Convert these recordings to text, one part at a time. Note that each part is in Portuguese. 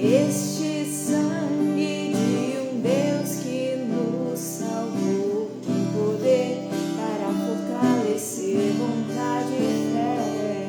Este sangue de um Deus que nos salvou, tem poder para fortalecer vontade e fé.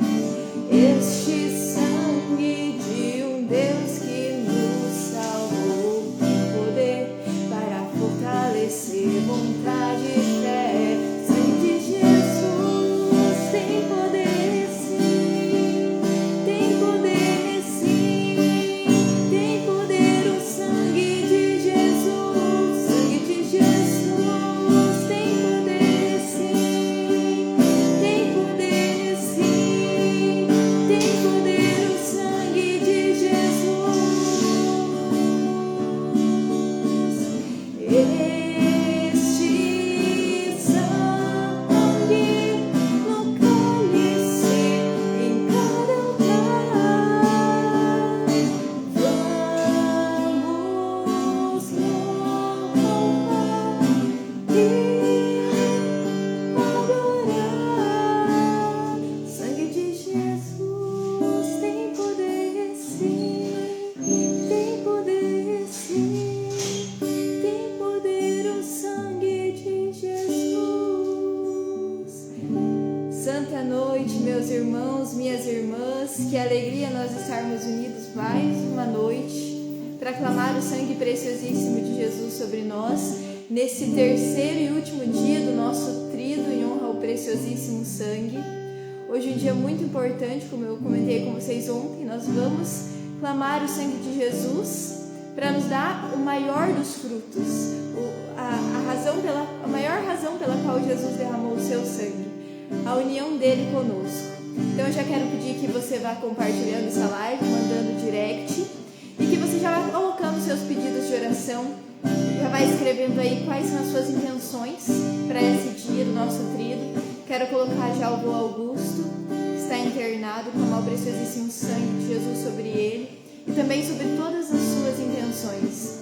Este sangue de um Deus que nos salvou, tem poder para fortalecer vontade e fé. Sangue de Jesus tem poder sim, tem poder sim, tem poder o sangue de Jesus, sangue de Jesus tem poder sim, tem poder sim, tem poder o sangue de Jesus. Este sangue no cálice em cada altar, vamos louvar e adorar. Sangue de Jesus tem poder sim, tem poder sim, tem poder o sangue de Jesus. Santa noite, meus irmãos, minhas irmãs, que alegria nós estarmos unidos mais uma noite para clamar o sangue preciosíssimo de Jesus sobre nós, nesse terceiro e último dia do nosso trido em honra ao preciosíssimo sangue. Hoje é um dia muito importante, como eu comentei com vocês ontem, nós vamos clamar o sangue de Jesus para nos dar o maior dos frutos, a maior razão pela qual Jesus derramou o seu sangue, a união dele conosco. Então eu já quero pedir que você vá compartilhando essa live, mandando direct, e que você já vá colocando seus pedidos de oração, já vai escrevendo aí quais são as suas intenções para esse dia do nosso trido. Quero colocar já o vô Augusto, que está internado, clamar o preciosíssimo sangue de Jesus sobre ele e também sobre todas as suas intenções.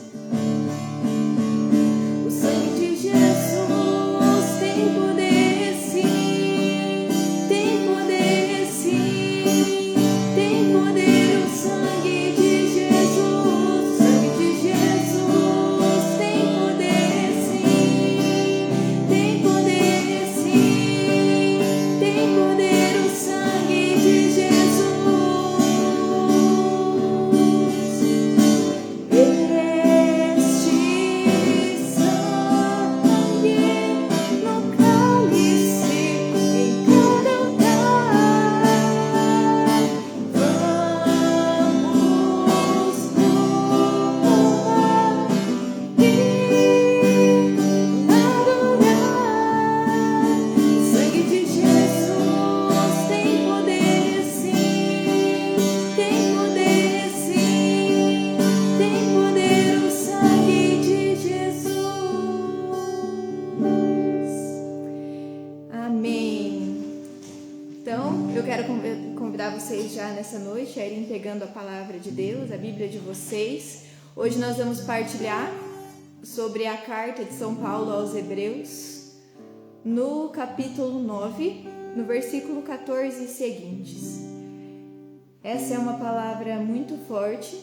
O sangue de Jesus tem poder sim, tem poder sim, tem poder o sangue de Jesus, sangue de Jesus tem poder sim, tem poder sim, tem poder o sangue de Jesus. Vocês já nessa noite a irem pegando a palavra de Deus, a Bíblia de vocês. Hoje nós vamos partilhar sobre a carta de São Paulo aos Hebreus, no capítulo 9, no versículo 14 e seguintes. Essa é uma palavra muito forte,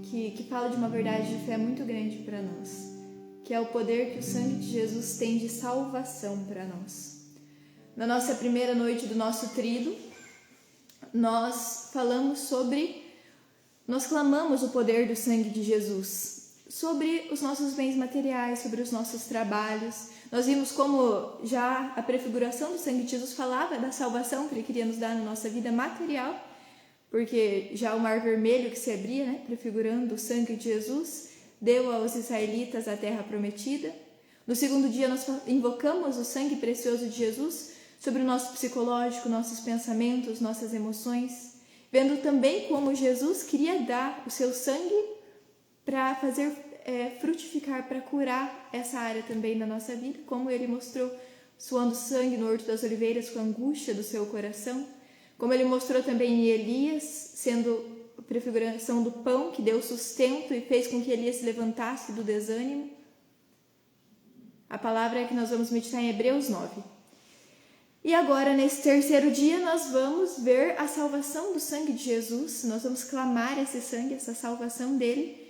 que fala de uma verdade de fé muito grande para nós, que é o poder que o sangue de Jesus tem de salvação para nós. Na nossa primeira noite do nosso trido, nós clamamos o poder do sangue de Jesus sobre os nossos bens materiais, sobre os nossos trabalhos. Nós vimos como já a prefiguração do sangue de Jesus falava da salvação que ele queria nos dar na nossa vida material, porque já o Mar Vermelho que se abria, prefigurando o sangue de Jesus, deu aos israelitas a terra prometida. No segundo dia nós invocamos o sangue precioso de Jesus sobre o nosso psicológico, nossos pensamentos, nossas emoções, vendo também como Jesus queria dar o seu sangue para fazer frutificar, para curar essa área também da nossa vida, como ele mostrou suando sangue no Horto das Oliveiras com a angústia do seu coração, como ele mostrou também em Elias, sendo a prefiguração do pão que deu sustento e fez com que Elias se levantasse do desânimo. A palavra é que nós vamos meditar em Hebreus 9. E agora, nesse terceiro dia, nós vamos ver a salvação do sangue de Jesus. Nós vamos clamar esse sangue, essa salvação dele,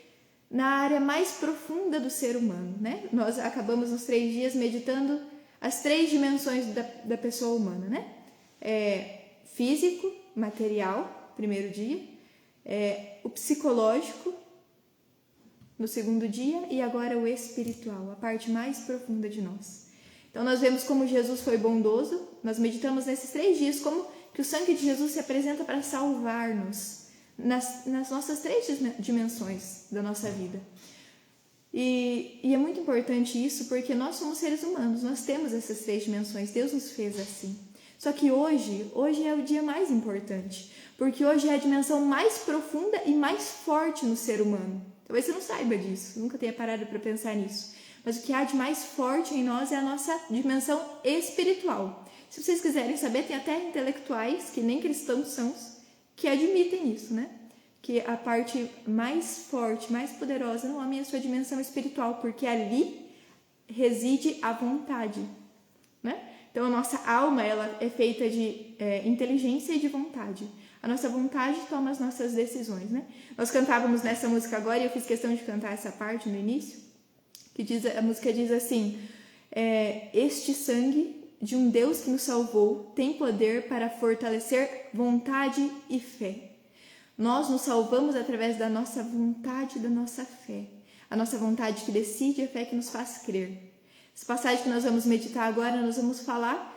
na área mais profunda do ser humano, né? Nós acabamos nos 3 dias meditando as 3 dimensões da pessoa humana, né? Físico, material, primeiro dia, o psicológico, no segundo dia, e agora o espiritual, a parte mais profunda de nós. Então, nós vemos como Jesus foi bondoso, nós meditamos nesses 3 dias como que o sangue de Jesus se apresenta para salvar-nos nas nossas 3 dimensões da nossa vida. E é muito importante isso porque nós somos seres humanos, nós temos essas 3 dimensões, Deus nos fez assim. Só que hoje é o dia mais importante, porque hoje é a dimensão mais profunda e mais forte no ser humano. Talvez você não saiba disso, nunca tenha parado para pensar nisso. Mas o que há de mais forte em nós é a nossa dimensão espiritual. Se vocês quiserem saber, tem até intelectuais, que nem cristãos são, que admitem isso, né? Que a parte mais forte, mais poderosa no homem é a sua dimensão espiritual, porque ali reside a vontade, né? Então, a nossa alma, ela é feita de inteligência e de vontade. A nossa vontade toma as nossas decisões, né? Nós cantávamos nessa música agora, e eu fiz questão de cantar essa parte no início, a música diz assim: este sangue de um Deus que nos salvou tem poder para fortalecer vontade e fé. Nós nos salvamos através da nossa vontade e da nossa fé. A nossa vontade que decide, a fé que nos faz crer. Essa passagem que nós vamos meditar agora, nós vamos falar...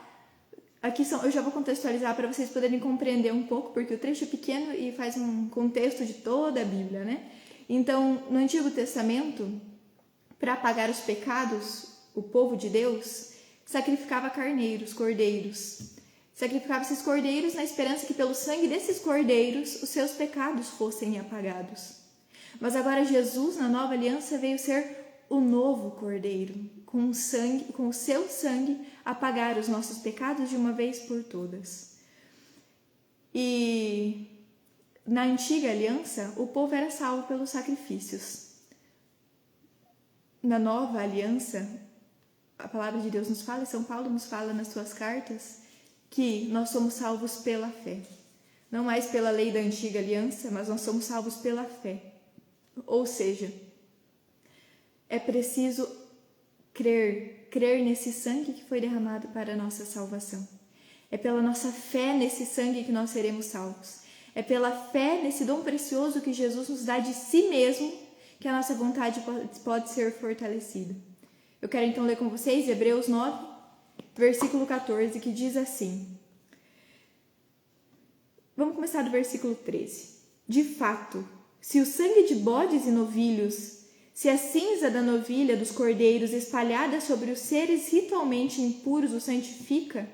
eu já vou contextualizar para vocês poderem compreender um pouco, porque o trecho é pequeno e faz um contexto de toda a Bíblia, né? Então, no Antigo Testamento, para apagar os pecados, o povo de Deus sacrificava carneiros, cordeiros. Sacrificava esses cordeiros na esperança que pelo sangue desses cordeiros os seus pecados fossem apagados. Mas agora Jesus, na nova aliança, veio ser o novo cordeiro, com o seu sangue apagar os nossos pecados de uma vez por todas. E na antiga aliança, o povo era salvo pelos sacrifícios. Na nova aliança, a palavra de Deus nos fala, e São Paulo nos fala nas suas cartas, que nós somos salvos pela fé. Não mais pela lei da antiga aliança, mas nós somos salvos pela fé. Ou seja, é preciso crer nesse sangue que foi derramado para a nossa salvação. É pela nossa fé nesse sangue que nós seremos salvos. É pela fé nesse dom precioso que Jesus nos dá de si mesmo que a nossa vontade pode ser fortalecida. Eu quero então ler com vocês Hebreus 9, versículo 14, que diz assim. Vamos começar do versículo 13. De fato, se o sangue de bodes e novilhos, se a cinza da novilha dos cordeiros espalhada sobre os seres ritualmente impuros o santifica,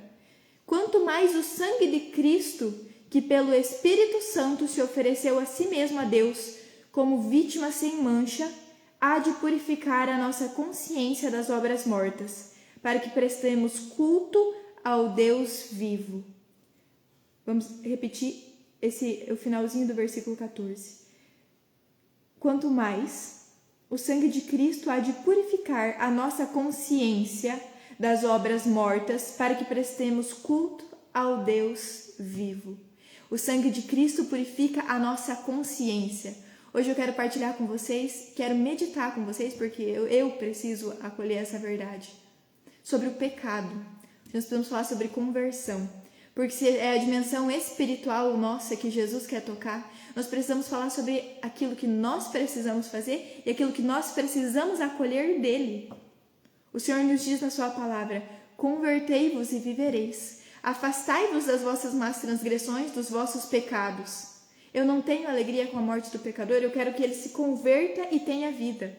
quanto mais o sangue de Cristo, que pelo Espírito Santo se ofereceu a si mesmo a Deus, como vítima sem mancha, há de purificar a nossa consciência das obras mortas, para que prestemos culto ao Deus vivo. Vamos repetir o finalzinho do versículo 14. Quanto mais, o sangue de Cristo há de purificar a nossa consciência das obras mortas, para que prestemos culto ao Deus vivo. O sangue de Cristo purifica a nossa consciência. Hoje eu quero partilhar com vocês, quero meditar com vocês, porque eu preciso acolher essa verdade, sobre o pecado. Nós precisamos falar sobre conversão, porque se é a dimensão espiritual nossa que Jesus quer tocar, nós precisamos falar sobre aquilo que nós precisamos fazer e aquilo que nós precisamos acolher dele. O Senhor nos diz na sua palavra: convertei-vos e vivereis. Afastai-vos das vossas más transgressões, dos vossos pecados. Eu não tenho alegria com a morte do pecador, eu quero que ele se converta e tenha vida.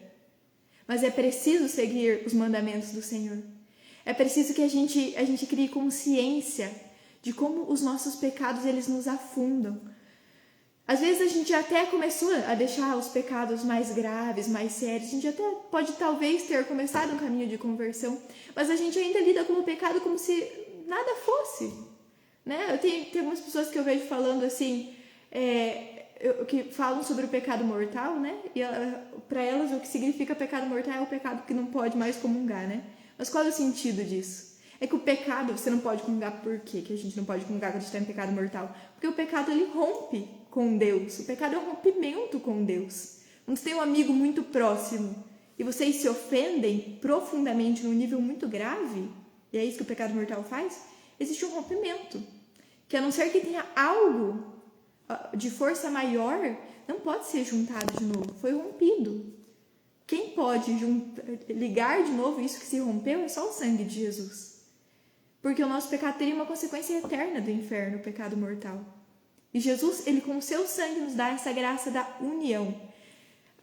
Mas é preciso seguir os mandamentos do Senhor. É preciso que a gente crie consciência de como os nossos pecados eles nos afundam. Às vezes a gente até começou a deixar os pecados mais graves, mais sérios. A gente até pode talvez ter começado um caminho de conversão, mas a gente ainda lida com o pecado como se nada fosse, né? Tem algumas pessoas que eu vejo falando assim, que falam sobre o pecado mortal, né? E para elas o que significa pecado mortal é o pecado que não pode mais comungar, né? Mas qual é o sentido disso? É que o pecado, você não pode comungar. Por quê que a gente não pode comungar quando a gente está em pecado mortal? Porque o pecado, ele rompe com Deus. O pecado é um rompimento com Deus. Quando você tem um amigo muito próximo e vocês se ofendem profundamente num nível muito grave, e é isso que o pecado mortal faz, existe um rompimento. Que a não ser que tenha algo de força maior, não pode ser juntado de novo. Foi rompido. Quem pode ligar de novo isso que se rompeu é só o sangue de Jesus. Porque o nosso pecado teria uma consequência eterna do inferno, o pecado mortal. E Jesus, ele com o seu sangue nos dá essa graça da união.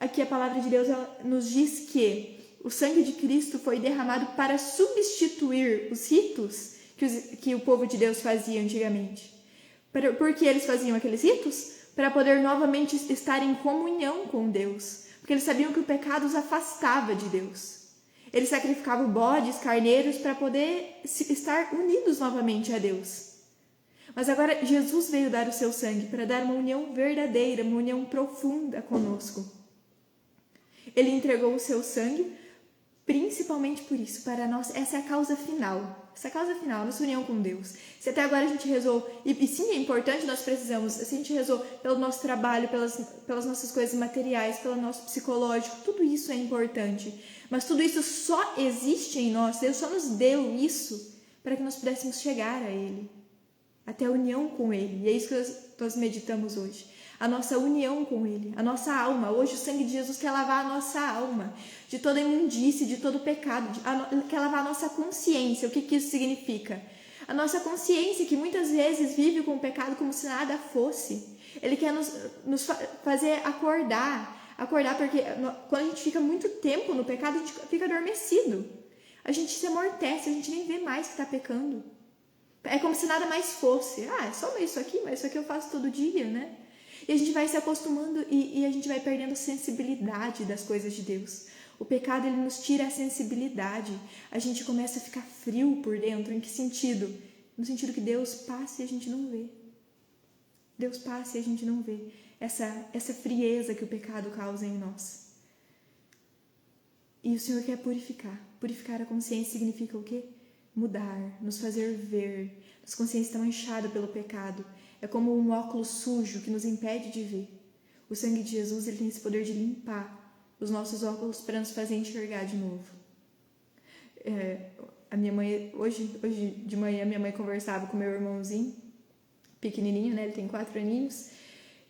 Aqui a palavra de Deus nos diz que o sangue de Cristo foi derramado para substituir os ritos que o povo de Deus fazia antigamente. Por que eles faziam aqueles ritos? Para poder novamente estar em comunhão com Deus. Porque eles sabiam que o pecado os afastava de Deus. Eles sacrificavam bodes, carneiros, para poder estar unidos novamente a Deus. Mas agora Jesus veio dar o seu sangue para dar uma união verdadeira, uma união profunda conosco. Ele entregou o seu sangue principalmente por isso, para nós. Essa é a causa final. Essa é a causa final, a nossa união com Deus. Se até agora a gente rezou, e sim, é importante, nós precisamos, se a gente rezou pelo nosso trabalho, pelas nossas coisas materiais, pelo nosso psicológico, tudo isso é importante. Mas tudo isso só existe em nós, Deus só nos deu isso para que nós pudéssemos chegar a Ele, até a união com Ele. E é isso que nós meditamos hoje. A nossa união com Ele, a nossa alma. Hoje o sangue de Jesus quer lavar a nossa alma de toda imundície, de todo pecado, quer lavar a nossa consciência. O que isso significa? A nossa consciência, que muitas vezes vive com o pecado como se nada fosse. Ele quer nos fazer acordar, porque quando a gente fica muito tempo no pecado, a gente fica adormecido. A gente se amortece, a gente nem vê mais que está pecando. É como se nada mais fosse. É só isso aqui, mas isso aqui eu faço todo dia, né? E a gente vai se acostumando e a gente vai perdendo a sensibilidade das coisas de Deus. O pecado, ele nos tira a sensibilidade. A gente começa a ficar frio por dentro. Em que sentido? No sentido que Deus passa e a gente não vê. Deus passa e a gente não vê. Essa frieza que o pecado causa em nós. E o Senhor quer purificar. Purificar a consciência significa o quê? Mudar, nos fazer ver. Nossa consciência está manchada pelo pecado. É como um óculos sujo que nos impede de ver. O sangue de Jesus, ele tem esse poder de limpar os nossos óculos para nos fazer enxergar de novo. A minha mãe, hoje de manhã, minha mãe conversava com meu irmãozinho, pequenininho, né? Ele tem 4 aninhos.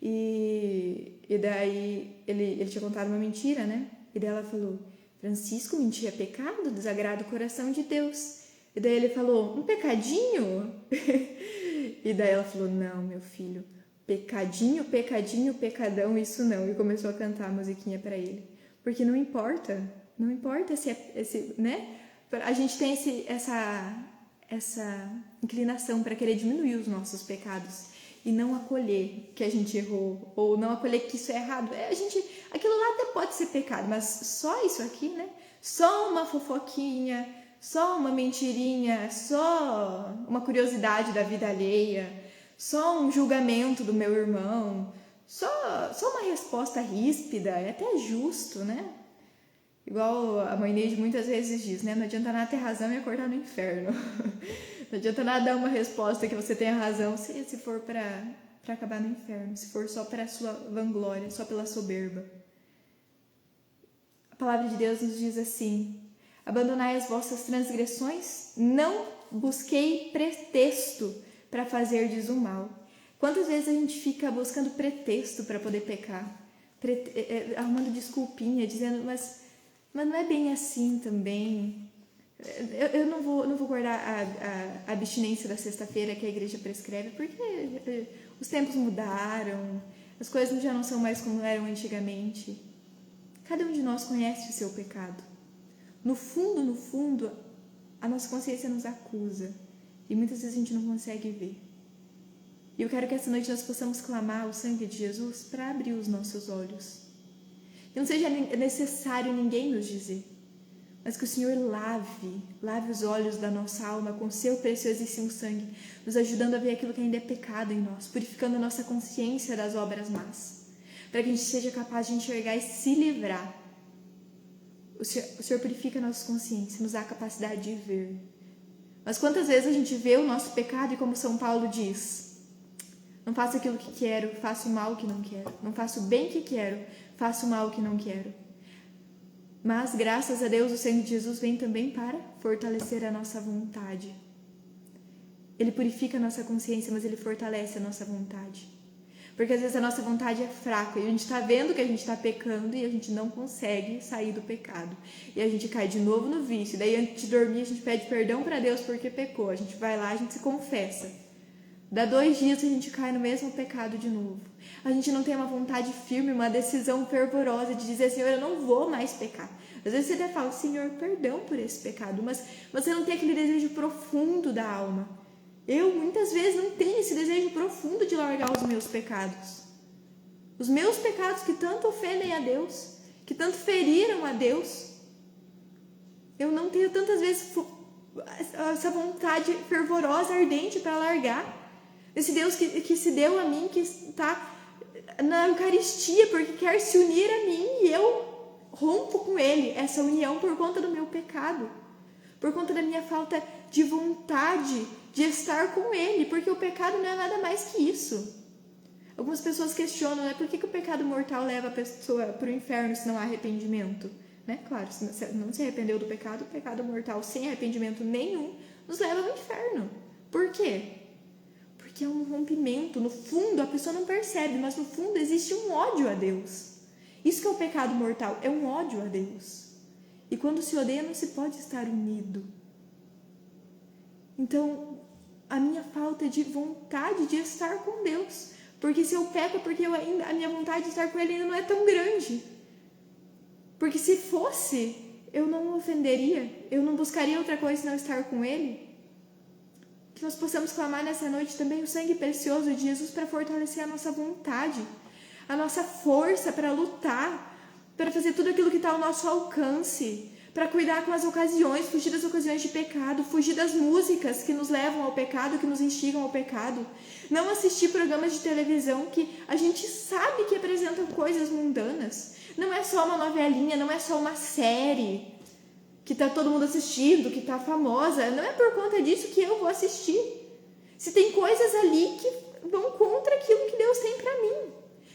E daí ele tinha contado uma mentira, né? E daí ela falou: Francisco, mentir é pecado, desagrada o coração de Deus. E daí ele falou: um pecadinho? E daí ela falou: não, meu filho, pecadinho, pecadinho, pecadão, isso não. E começou a cantar a musiquinha para ele. Porque não importa se né? A gente tem essa inclinação para querer diminuir os nossos pecados e não acolher que a gente errou, ou não acolher que isso é errado. Aquilo lá até pode ser pecado, mas só isso aqui, né? Só uma fofoquinha, só uma mentirinha, só uma curiosidade da vida alheia, só um julgamento do meu irmão, só uma resposta ríspida, é até justo, né? Igual a mãe Neide muitas vezes diz, né? Não adianta nada ter razão e acordar no inferno. Não adianta nada dar uma resposta que você tenha razão se for para acabar no inferno, se for só para a sua vanglória, só pela soberba. A palavra de Deus nos diz assim: abandonai as vossas transgressões, não busquei pretexto para fazerdes o mal. Quantas vezes a gente fica buscando pretexto para poder pecar? Arrumando desculpinha, dizendo, mas não é bem assim também. Eu não vou guardar a abstinência da sexta-feira que a igreja prescreve, porque os tempos mudaram, as coisas já não são mais como eram antigamente. Cada um de nós conhece o seu pecado. No fundo, a nossa consciência nos acusa e muitas vezes a gente não consegue ver. E eu quero que essa noite nós possamos clamar o sangue de Jesus para abrir os nossos olhos. Que não seja necessário ninguém nos dizer, mas que o Senhor lave os olhos da nossa alma com seu preciosíssimo sangue, nos ajudando a ver aquilo que ainda é pecado em nós, purificando a nossa consciência das obras más, para que a gente seja capaz de enxergar e se livrar. O Senhor purifica a nossa consciência, nos dá a capacidade de ver. Mas quantas vezes a gente vê o nosso pecado e como São Paulo diz: não faço aquilo que quero, faço o mal que não quero. Não faço o bem que quero, faço o mal que não quero. Mas, graças a Deus, o sangue de Jesus vem também para fortalecer a nossa vontade. Ele purifica a nossa consciência, mas ele fortalece a nossa vontade. Porque às vezes a nossa vontade é fraca e a gente está vendo que a gente está pecando e a gente não consegue sair do pecado. E a gente cai de novo no vício. Daí antes de dormir a gente pede perdão para Deus porque pecou. A gente vai lá, a gente se confessa. Dá 2 dias a gente cai no mesmo pecado de novo. A gente não tem uma vontade firme, uma decisão fervorosa de dizer: Senhor, eu não vou mais pecar. Às vezes você até fala: Senhor, perdão por esse pecado, mas você não tem aquele desejo profundo da alma. Eu muitas vezes não tenho esse desejo profundo de largar os meus pecados. Os meus pecados que tanto ofendem a Deus, que tanto feriram a Deus. Eu não tenho tantas vezes essa vontade fervorosa, ardente para largar. Esse Deus que se deu a mim, que está na Eucaristia, porque quer se unir a mim e eu rompo com Ele essa união por conta do meu pecado, por conta da minha falta de vontade de estar com Ele, porque o pecado não é nada mais que isso. Algumas pessoas questionam, né, por que o pecado mortal leva a pessoa para o inferno se não há arrependimento? Né? Claro, se não se arrependeu do pecado, o pecado mortal sem arrependimento nenhum nos leva ao inferno. Por quê? Porque é um rompimento. No fundo, a pessoa não percebe, mas no fundo existe um ódio a Deus. Isso que é o pecado mortal, é um ódio a Deus. E quando se odeia, não se pode estar unido. Então, a minha falta de vontade de estar com Deus. Porque se eu peco, é porque a minha vontade de estar com Ele ainda não é tão grande. Porque se fosse, eu não o ofenderia, eu não buscaria outra coisa senão estar com Ele. Que nós possamos clamar nessa noite também o sangue precioso de Jesus para fortalecer a nossa vontade, a nossa força para lutar, para fazer tudo aquilo que está ao nosso alcance, para cuidar com as ocasiões, fugir das ocasiões de pecado, fugir das músicas que nos levam ao pecado, que nos instigam ao pecado, não assistir programas de televisão que a gente sabe que apresentam coisas mundanas. Não é só uma novelinha, não é só uma série que está todo mundo assistindo, que está famosa. Não é por conta disso que eu vou assistir. Se tem coisas ali que vão contra aquilo que Deus tem para mim.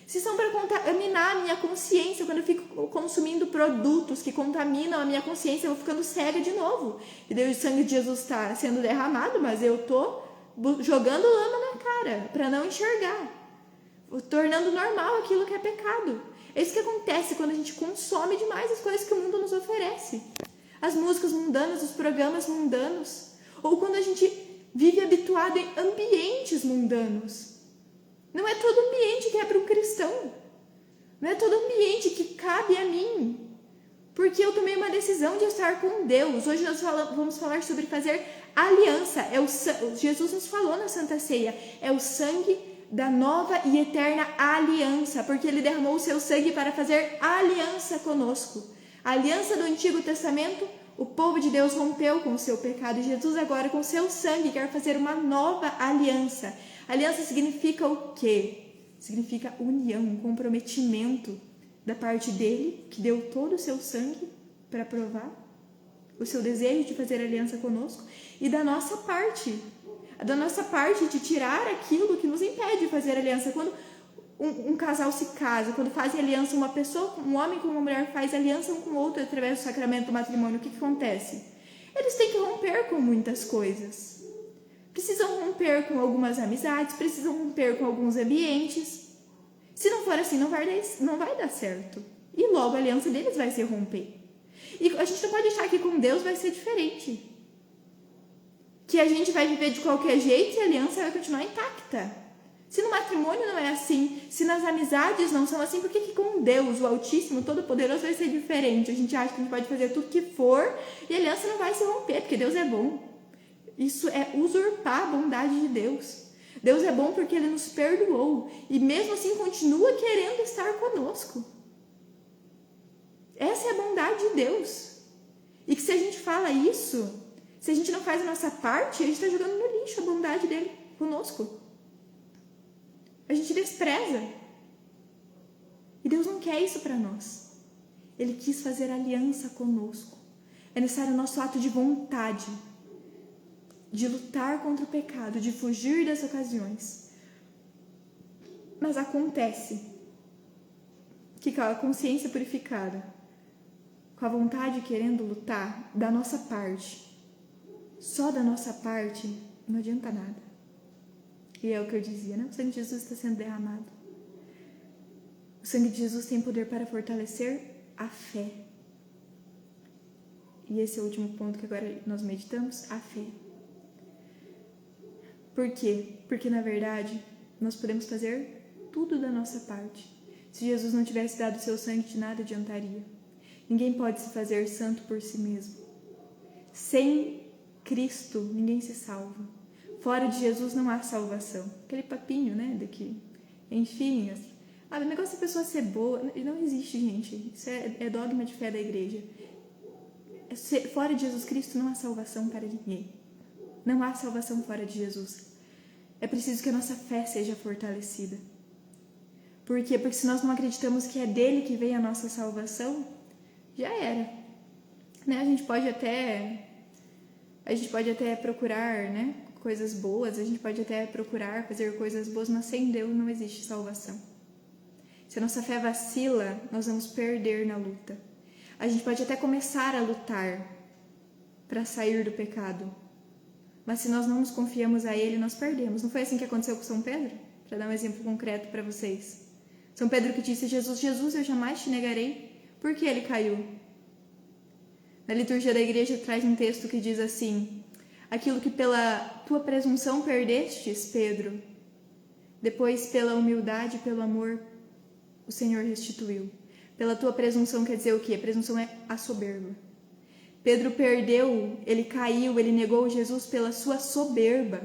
Se são para contaminar a minha consciência, quando eu fico consumindo produtos que contaminam a minha consciência, eu vou ficando cega de novo. E daí o sangue de Jesus está sendo derramado, mas eu estou jogando lama na cara para não enxergar. Tornando normal aquilo que é pecado. É isso que acontece quando a gente consome demais as coisas que o mundo nos oferece. As músicas mundanas, os programas mundanos. Ou quando a gente vive habituado em ambientes mundanos. Não é todo ambiente que é para um cristão. Não é todo ambiente que cabe a mim. Porque eu tomei uma decisão de estar com Deus. Hoje nós vamos falar sobre fazer aliança. Jesus nos falou na Santa Ceia. É o sangue da nova e eterna aliança. Porque Ele derramou o seu sangue para fazer aliança conosco. A aliança do Antigo Testamento, o povo de Deus rompeu com o seu pecado. E Jesus agora, com o seu sangue, quer fazer uma nova aliança. Aliança significa o quê? Significa união, um comprometimento da parte dele, que deu todo o seu sangue para provar o seu desejo de fazer aliança conosco, e da nossa parte de tirar aquilo que nos impede de fazer aliança. Quando um casal se casa, quando fazem aliança, um homem com uma mulher faz aliança um com o outro através do sacramento do matrimônio, o que acontece? Eles têm que romper com muitas coisas. Precisam romper com algumas amizades, precisam romper com alguns ambientes. Se não for assim, não vai dar certo. E logo a aliança deles vai se romper. E a gente não pode achar que com Deus vai ser diferente. Que a gente vai viver de qualquer jeito e a aliança vai continuar intacta. Se no matrimônio não é assim, se nas amizades não são assim, por que com Deus, o Altíssimo, Todo-Poderoso, vai ser diferente? A gente acha que a gente pode fazer tudo que for e a aliança não vai se romper, porque Deus é bom. Isso é usurpar a bondade de Deus. Deus é bom porque Ele nos perdoou. E mesmo assim continua querendo estar conosco. Essa é a bondade de Deus. E que se a gente fala isso, se a gente não faz a nossa parte, a gente está jogando no lixo a bondade dele conosco. A gente despreza. E Deus não quer isso para nós. Ele quis fazer aliança conosco. É necessário o nosso ato de vontade. de lutar contra o pecado, de fugir das ocasiões. Mas acontece que com a consciência purificada, com a vontade querendo lutar da nossa parte, só da nossa parte, não adianta nada. E é o que eu dizia, né? O sangue de Jesus está sendo derramado. O sangue de Jesus tem poder para fortalecer a fé. E esse é o último ponto que agora nós meditamos, a fé. Por quê? Porque, na verdade, nós podemos fazer tudo da nossa parte. Se Jesus não tivesse dado o seu sangue, de nada adiantaria. Ninguém pode se fazer santo por si mesmo. Sem Cristo, ninguém se salva. Fora de Jesus não há salvação. Aquele papinho, né? Daqui. Enfim, o negócio da pessoa ser boa não existe, gente. Isso é dogma de fé da igreja. Fora de Jesus Cristo não há salvação para ninguém. Não há salvação fora de Jesus. É preciso que a nossa fé seja fortalecida. Por quê? Porque se nós não acreditamos que é dele que vem a nossa salvação, já era. Né? A gente pode até procurar, né, coisas boas, a gente pode até procurar fazer coisas boas, mas sem Deus não existe salvação. Se a nossa fé vacila, nós vamos perder na luta. A gente pode até começar a lutar para sair do pecado, mas se nós não nos confiamos a Ele, nós perdemos. Não foi assim que aconteceu com São Pedro? Para dar um exemplo concreto para vocês. São Pedro que disse a Jesus, Jesus, eu jamais te negarei. Por que ele caiu? Na liturgia da igreja traz um texto que diz assim, aquilo que pela tua presunção perdestes, Pedro, depois pela humildade e pelo amor o Senhor restituiu. Pela tua presunção quer dizer o quê? A presunção é a soberba. Pedro perdeu, ele caiu, ele negou Jesus pela sua soberba.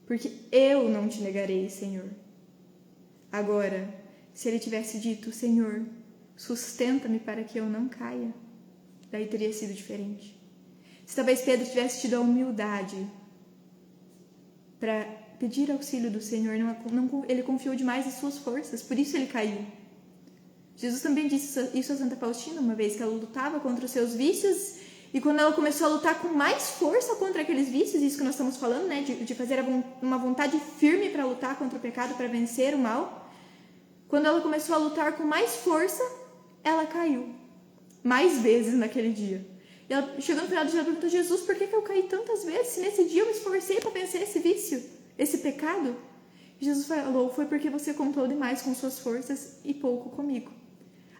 Porque eu não te negarei, Senhor. Agora, se ele tivesse dito, Senhor, sustenta-me para que eu não caia, daí teria sido diferente. Se talvez Pedro tivesse tido a humildade para pedir auxílio do Senhor, ele confiou demais em suas forças, por isso ele caiu. Jesus também disse isso a Santa Faustina uma vez, que ela lutava contra os seus vícios, e quando ela começou a lutar com mais força contra aqueles vícios, isso que nós estamos falando, né, de fazer uma vontade firme para lutar contra o pecado, para vencer o mal, quando ela começou a lutar com mais força, ela caiu mais vezes naquele dia. E ela chegou no final do dia e perguntou, Jesus, por que eu caí tantas vezes? Se nesse dia eu me esforcei para vencer esse vício, esse pecado. E Jesus falou, foi porque você contou demais com suas forças e pouco comigo.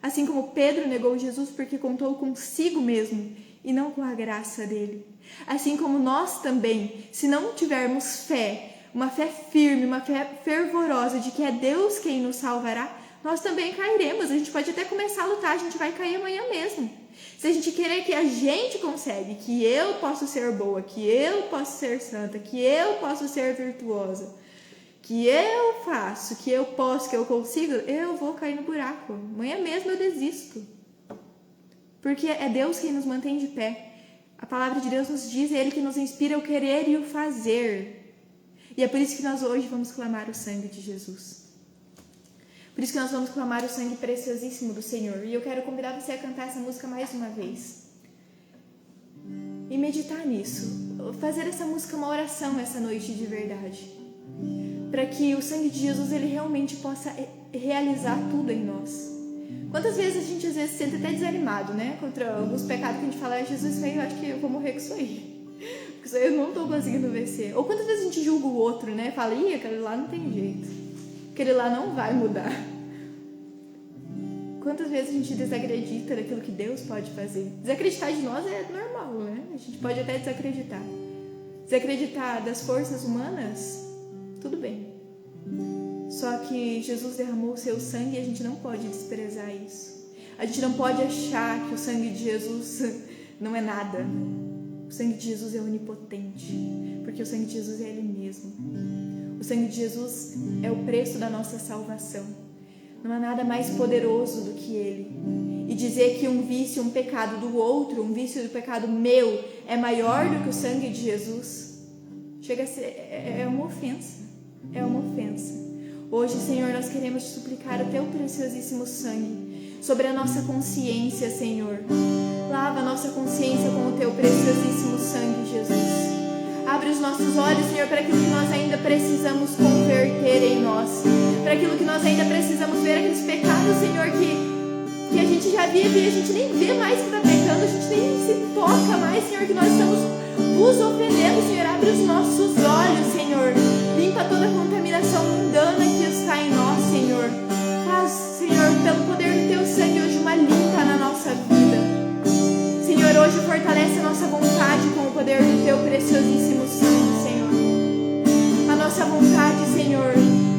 Assim como Pedro negou Jesus porque contou consigo mesmo e não com a graça dele. Assim como nós também, se não tivermos fé, uma fé firme, uma fé fervorosa de que é Deus quem nos salvará, nós também cairemos. A gente pode até começar a lutar, a gente vai cair amanhã mesmo. Se a gente querer que a gente consegue, que eu posso ser boa, que eu posso ser santa, que eu posso ser virtuosa, que eu faço, que eu posso, que eu consigo, eu vou cair no buraco. Amanhã mesmo eu desisto. Porque é Deus quem nos mantém de pé. A palavra de Deus nos diz, é Ele que nos inspira o querer e o fazer. E é por isso que nós hoje vamos clamar o sangue de Jesus. Por isso que nós vamos clamar o sangue preciosíssimo do Senhor. E eu quero convidar você a cantar essa música mais uma vez. E meditar nisso. Fazer essa música uma oração essa noite de verdade. Para que o sangue de Jesus ele realmente possa realizar tudo em nós. Quantas vezes a gente às vezes se sente até desanimado, né? Contra alguns pecados que a gente fala, Jesus, isso aí eu acho que eu vou morrer com isso aí. Porque isso aí eu não estou conseguindo vencer. Ou quantas vezes a gente julga o outro, né? Fala, ih, aquele lá não tem jeito. Aquele lá não vai mudar. Quantas vezes a gente desacredita daquilo que Deus pode fazer? Desacreditar de nós é normal, né? A gente pode até desacreditar. Desacreditar das forças humanas, tudo bem. Só que Jesus derramou o seu sangue e a gente não pode desprezar isso. A gente não pode achar que o sangue de Jesus não é nada. O sangue de Jesus é onipotente, porque o sangue de Jesus é Ele mesmo. O sangue de Jesus é o preço da nossa salvação. Não há nada mais poderoso do que Ele. E dizer que um vício, um pecado do outro, um vício do pecado meu, é maior do que o sangue de Jesus, chega a ser, é uma ofensa. É uma ofensa. Hoje, Senhor, nós queremos te suplicar o teu preciosíssimo sangue sobre a nossa consciência, Senhor. Lava a nossa consciência com o teu preciosíssimo sangue, Jesus. Abre os nossos olhos, Senhor, para aquilo que nós ainda precisamos converter em nós, para aquilo que nós ainda precisamos ver, aqueles pecados, Senhor, que a gente já vive e a gente nem vê mais que está pecando, a gente nem se toca mais, Senhor, que nós estamos nos ofendendo, Senhor. Abre os nossos olhos, Senhor. Limpa toda a contaminação mundana que está em nós, Senhor. Faz, Senhor, pelo poder do teu sangue, hoje uma limpa na nossa vida. Senhor, hoje fortalece a nossa vontade com o poder do teu preciosíssimo sangue, Senhor. A nossa vontade, Senhor,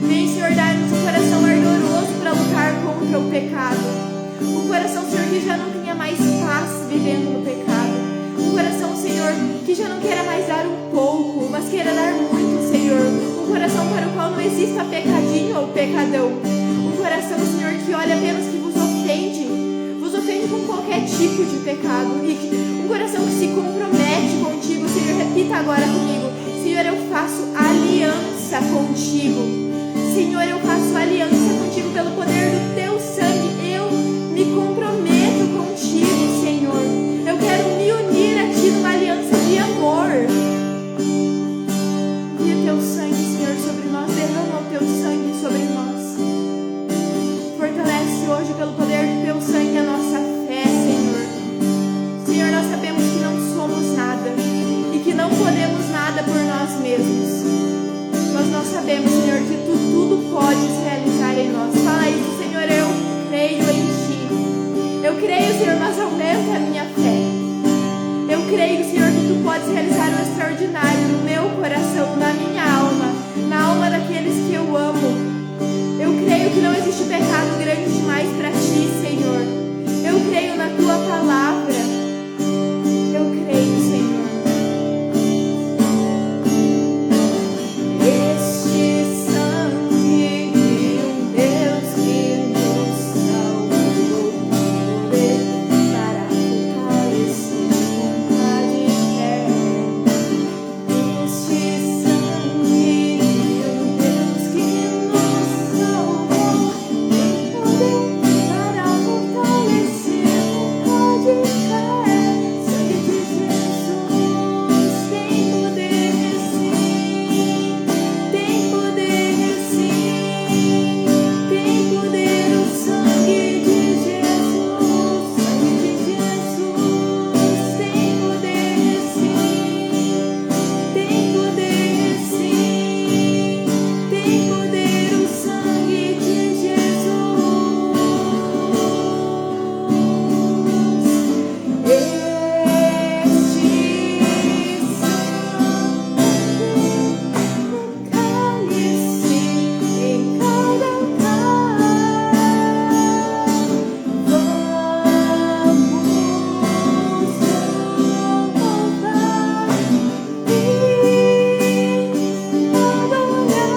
vem, Senhor, dar-nos um coração ardoroso para lutar contra o pecado. Um coração, Senhor, que já não tenha mais paz vivendo no pecado. Um coração, Senhor, que já não queira mais dar um pouco, mas queira dar muito, Senhor. Um coração para o qual não exista pecadinho ou pecadão. Um coração, Senhor, que olha apenas que vos ofende com qualquer tipo de pecado. E um coração que se compromete contigo, Senhor. Repita agora comigo: Senhor, eu faço aliança contigo. Senhor, eu faço aliança contigo pelo poder do teu sangue. Eu me comprometo contigo, Senhor. Eu quero me unir a ti numa aliança de amor. E o teu sangue, Senhor, sobre nós. Derrama o teu sangue sobre nós. Fortalece hoje pelo poder do teu sangue a nossa fé, Senhor. Senhor, nós sabemos que não somos nada e que não podemos nada por nós mesmos. Mas nós sabemos, Senhor, que tu tudo podes realizar em nós. Fala isso, Senhor, eu creio em ti. Eu creio, Senhor, mas aumenta a minha fé. Eu creio, Senhor, que tu podes realizar o extraordinário no meu coração, na minha alma, na alma daqueles que eu amo. Eu creio que não existe pecado grande demais para ti, Senhor. Eu creio na tua palavra. Eu creio, Senhor. Este sangue de um Deus que nos salvou, poder para fortalecer vontade e fé. Este sangue de um Deus que nos salvou, poder para fortalecer vontade e fé. Sangue de Jesus tem poder, sim, tem poder, sim, tem poder o sangue de Jesus. Sangue de Jesus tem poder, sim, tem poder, sim, tem poder o sangue de Jesus. Este sangue cálice em cada altar. Vamos louvar e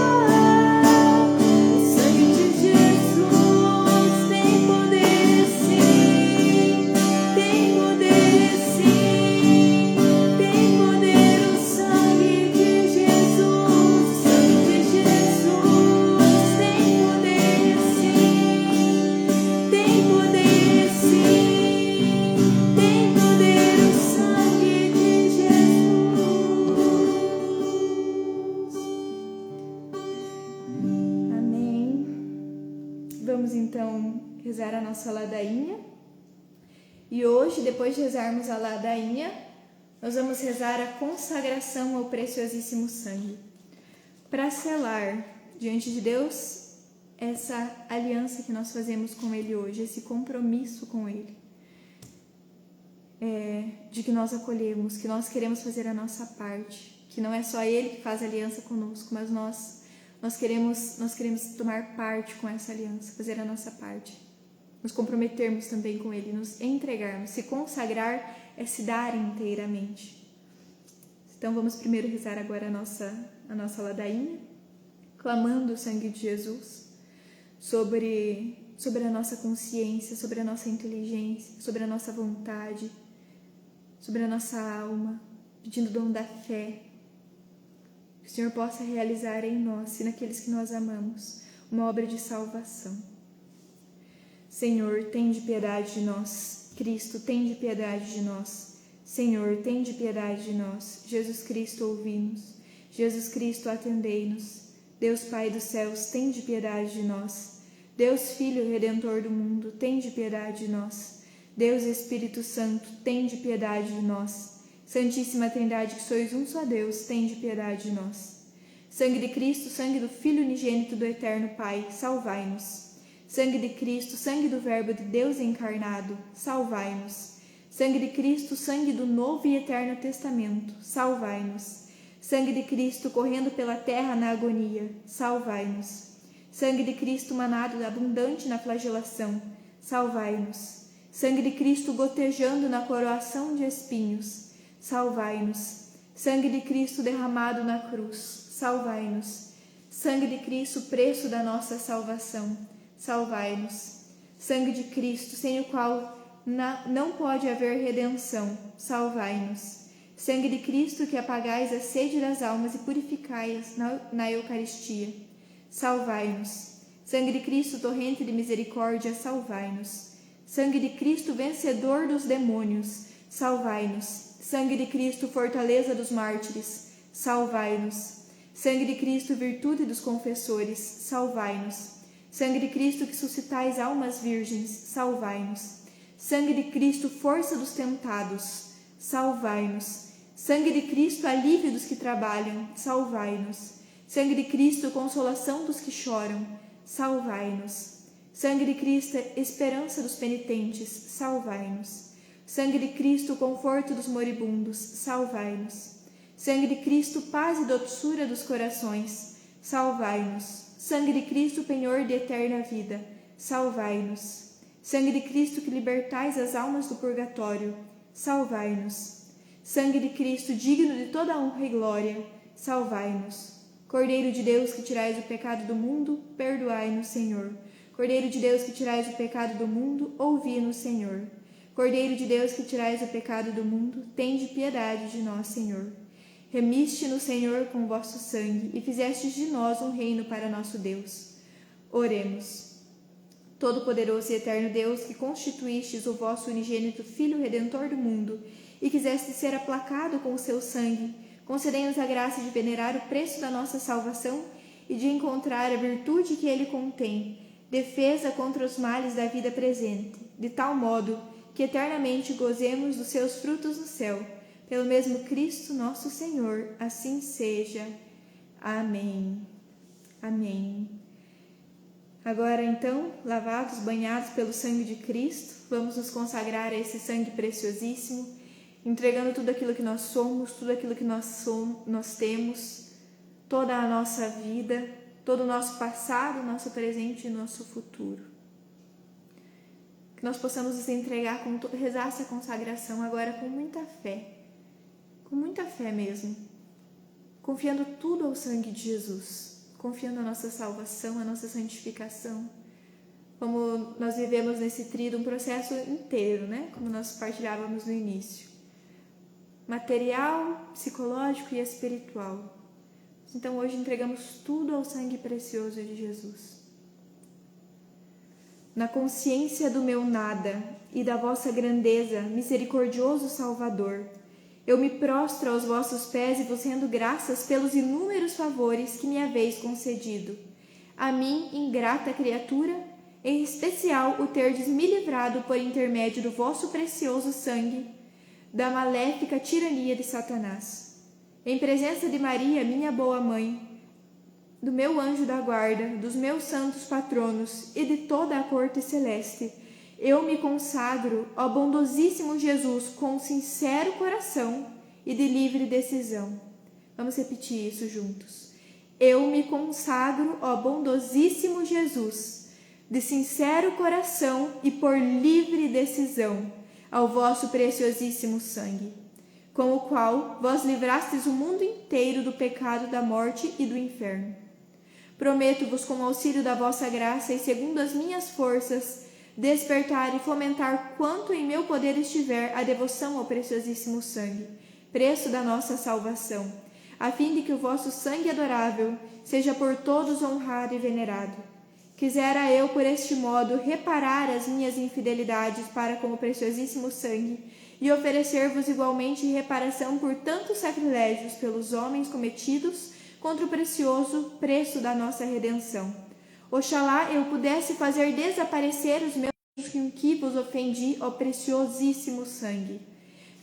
adorar. O sangue de Jesus tem poder, sim, tem poder, sim, tem poder o sangue de Jesus. Sangue de Jesus tem poder, sim, tem poder, sim, tem poder o sangue de Jesus. Amém. Vamos então rezar a nossa ladainha. E hoje, depois de rezarmos a ladainha, nós vamos rezar a consagração ao preciosíssimo sangue, para selar diante de Deus essa aliança que nós fazemos com Ele hoje, esse compromisso com Ele, de que nós acolhemos, que nós queremos fazer a nossa parte, que não é só Ele que faz aliança conosco, mas nós queremos tomar parte com essa aliança, fazer a nossa parte, nos comprometermos também com Ele, nos entregarmos. Se consagrar é se dar inteiramente. Então vamos primeiro rezar agora a nossa ladainha, clamando o sangue de Jesus sobre a nossa consciência, sobre a nossa inteligência, sobre a nossa vontade, sobre a nossa alma, pedindo o dom da fé, que o Senhor possa realizar em nós e naqueles que nós amamos uma obra de salvação. Senhor, tende piedade de nós. Cristo, tende piedade de nós. Senhor, tende piedade de nós. Jesus Cristo, ouvi-nos. Jesus Cristo, atendei-nos. Deus Pai dos céus, tende piedade de nós. Deus Filho Redentor do mundo, tende piedade de nós. Deus Espírito Santo, tende piedade de nós. Santíssima Trindade, que sois um só Deus, tende piedade de nós. Sangue de Cristo, sangue do Filho unigênito do Eterno Pai, salvai-nos. Sangue de Cristo, sangue do Verbo de Deus encarnado, salvai-nos. Sangue de Cristo, sangue do Novo e Eterno Testamento, salvai-nos. Sangue de Cristo, correndo pela terra na agonia, salvai-nos. Sangue de Cristo, manado abundante na flagelação, salvai-nos. Sangue de Cristo, gotejando na coroação de espinhos, salvai-nos. Sangue de Cristo, derramado na cruz, salvai-nos. Sangue de Cristo, preço da nossa salvação, salvai-nos. Sangue de Cristo, sem o qual não pode haver redenção, salvai-nos. Sangue de Cristo, que apagais a sede das almas e purificais-as na Eucaristia, salvai-nos. Sangue de Cristo, torrente de misericórdia, salvai-nos. Sangue de Cristo, vencedor dos demônios, salvai-nos. Sangue de Cristo, fortaleza dos mártires, salvai-nos. Sangue de Cristo, virtude dos confessores, salvai-nos. Sangue de Cristo, que suscitais almas virgens, salvai-nos. Sangue de Cristo, força dos tentados, salvai-nos. Sangue de Cristo, alívio dos que trabalham, salvai-nos. Sangue de Cristo, consolação dos que choram, salvai-nos. Sangue de Cristo, esperança dos penitentes, salvai-nos. Sangue de Cristo, conforto dos moribundos, salvai-nos. Sangue de Cristo, paz e doçura dos corações, salvai-nos. Sangue de Cristo, penhor de eterna vida, salvai-nos. Sangue de Cristo, que libertais as almas do purgatório, salvai-nos. Sangue de Cristo, digno de toda honra e glória, salvai-nos. Cordeiro de Deus, que tirais o pecado do mundo, perdoai-nos, Senhor. Cordeiro de Deus, que tirais o pecado do mundo, ouvi-nos, Senhor. Cordeiro de Deus, que tirais o pecado do mundo, tende piedade de nós, Senhor. Remiste-nos, Senhor, com vosso sangue, e fizestes de nós um reino para nosso Deus. Oremos. Todo-poderoso e eterno Deus, que constituístes o vosso unigênito Filho Redentor do mundo, e quiseste ser aplacado com o seu sangue, concedei-nos a graça de venerar o preço da nossa salvação e de encontrar a virtude que ele contém, defesa contra os males da vida presente, de tal modo que eternamente gozemos dos seus frutos no céu. Pelo mesmo Cristo nosso Senhor, assim seja. Amém. Amém. Agora, então, lavados, banhados pelo sangue de Cristo, vamos nos consagrar a esse sangue preciosíssimo, entregando tudo aquilo que nós somos, tudo aquilo que nós temos, toda a nossa vida, todo o nosso passado, nosso presente e nosso futuro. Que nós possamos nos entregar, rezar essa consagração agora com muita fé mesmo, confiando tudo ao sangue de Jesus, confiando a nossa salvação, a nossa santificação, como nós vivemos nesse tríduo um processo inteiro, né? Como nós partilhávamos no início, material, psicológico e espiritual. Então hoje entregamos tudo ao sangue precioso de Jesus. Na consciência do meu nada e da vossa grandeza, misericordioso Salvador, eu me prostro aos vossos pés e vos rendo graças pelos inúmeros favores que me haveis concedido. A mim, ingrata criatura, em especial o terdes me livrado por intermédio do vosso precioso sangue, da maléfica tirania de Satanás. Em presença de Maria, minha boa mãe, do meu anjo da guarda, dos meus santos patronos e de toda a corte celeste, eu me consagro ao bondosíssimo Jesus com sincero coração e de livre decisão. Vamos repetir isso juntos. Eu me consagro ao bondosíssimo Jesus, de sincero coração e por livre decisão, ao vosso preciosíssimo sangue, com o qual vós livrastes o mundo inteiro do pecado, da morte e do inferno. Prometo-vos, com o auxílio da vossa graça e segundo as minhas forças, despertar e fomentar quanto em meu poder estiver a devoção ao preciosíssimo sangue, preço da nossa salvação, a fim de que o vosso sangue adorável seja por todos honrado e venerado. Quisera eu, por este modo, reparar as minhas infidelidades para com o preciosíssimo sangue e oferecer-vos igualmente reparação por tantos sacrilégios pelos homens cometidos contra o precioso preço da nossa redenção. Oxalá eu pudesse fazer desaparecer os meus com que vos ofendi, ó preciosíssimo sangue.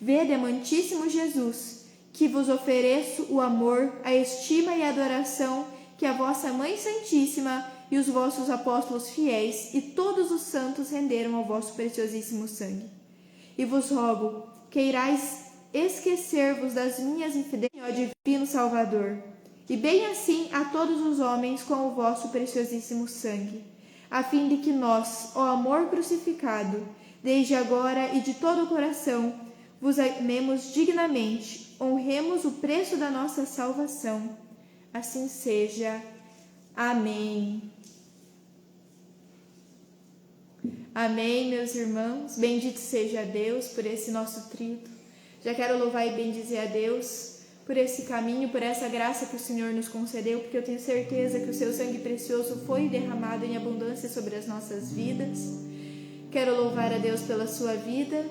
Vede, amantíssimo Jesus, que vos ofereço o amor, a estima e a adoração que a vossa Mãe Santíssima e os vossos apóstolos fiéis e todos os santos renderam ao vosso preciosíssimo sangue. E vos rogo, queirais esquecer-vos das minhas infidelidades, ó divino Salvador, e bem assim a todos os homens com o vosso preciosíssimo sangue, a fim de que nós, ó amor crucificado, desde agora e de todo o coração, vos amemos dignamente, honremos o preço da nossa salvação. Assim seja. Amém. Amém, meus irmãos. Bendito seja Deus por esse nosso trido. Já quero louvar e bendizer a Deus por esse caminho, por essa graça que o Senhor nos concedeu, porque eu tenho certeza que o seu sangue precioso foi derramado em abundância sobre as nossas vidas. Quero louvar a Deus pela sua vida,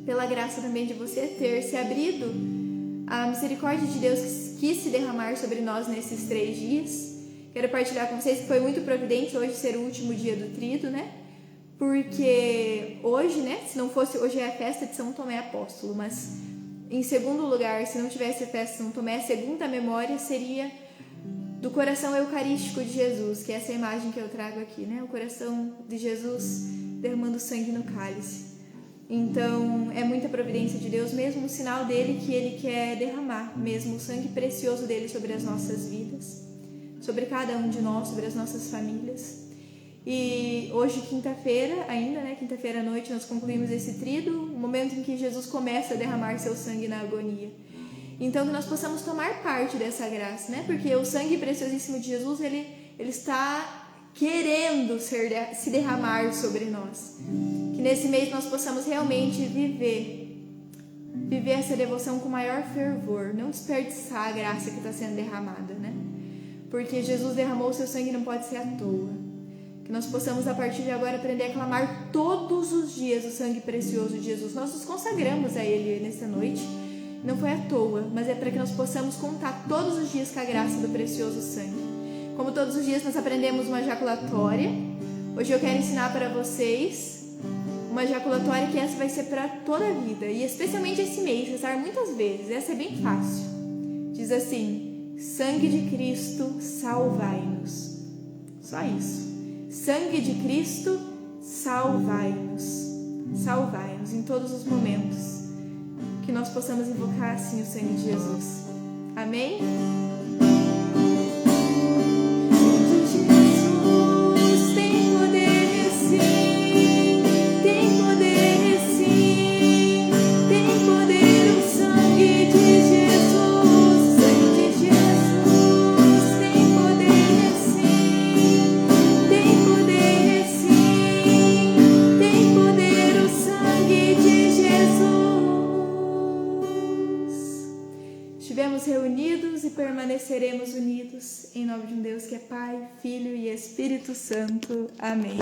pela graça também de você ter se abrido à misericórdia de Deus que quis se derramar sobre nós nesses 3 dias. Quero partilhar com vocês que foi muito providente hoje ser o último dia do trido, né? Porque hoje, né? Se não fosse, hoje é a festa de São Tomé Apóstolo, mas em segundo lugar, se não tivesse a festa de São Tomé, a segunda memória seria do coração eucarístico de Jesus, que é essa imagem que eu trago aqui, né? O coração de Jesus derramando sangue no cálice. Então, é muita providência de Deus, mesmo o sinal dele que ele quer derramar, mesmo o sangue precioso dele sobre as nossas vidas, sobre cada um de nós, sobre as nossas famílias. E hoje, quinta-feira, ainda, né? Quinta-feira à noite, nós concluímos esse trido, o momento em que Jesus começa a derramar seu sangue na agonia. Então, que nós possamos tomar parte dessa graça, né? Porque o sangue preciosíssimo de Jesus, ele está querendo se derramar sobre nós. Que nesse mês nós possamos realmente viver essa devoção com maior fervor, não desperdiçar a graça que está sendo derramada, né? Porque Jesus derramou o seu sangue e não pode ser à toa. Que nós possamos, a partir de agora, aprender a clamar todos os dias o sangue precioso de Jesus. Nós nos consagramos a Ele nesta noite. Não foi à toa, mas é para que nós possamos contar todos os dias com a graça do precioso sangue. Como todos os dias nós aprendemos uma jaculatória, hoje eu quero ensinar para vocês uma jaculatória que essa vai ser para toda a vida. E especialmente esse mês, rezar muitas vezes. Essa é bem fácil. Diz assim: sangue de Cristo, salvai-nos. Só isso. Sangue de Cristo, salvai-nos. Salvai-nos em todos os momentos. Que nós possamos invocar assim o sangue de Jesus. Amém? Jesus tem poder sim, tem poder sim, tem poder o sangue de Jesus, sangue de Jesus tem poder sim, tem poder sim, tem poder o sangue de Jesus. Estivemos reunidos e permaneceremos unidos em nome de um Deus que é Pai, Filho e Espírito Santo. Amém.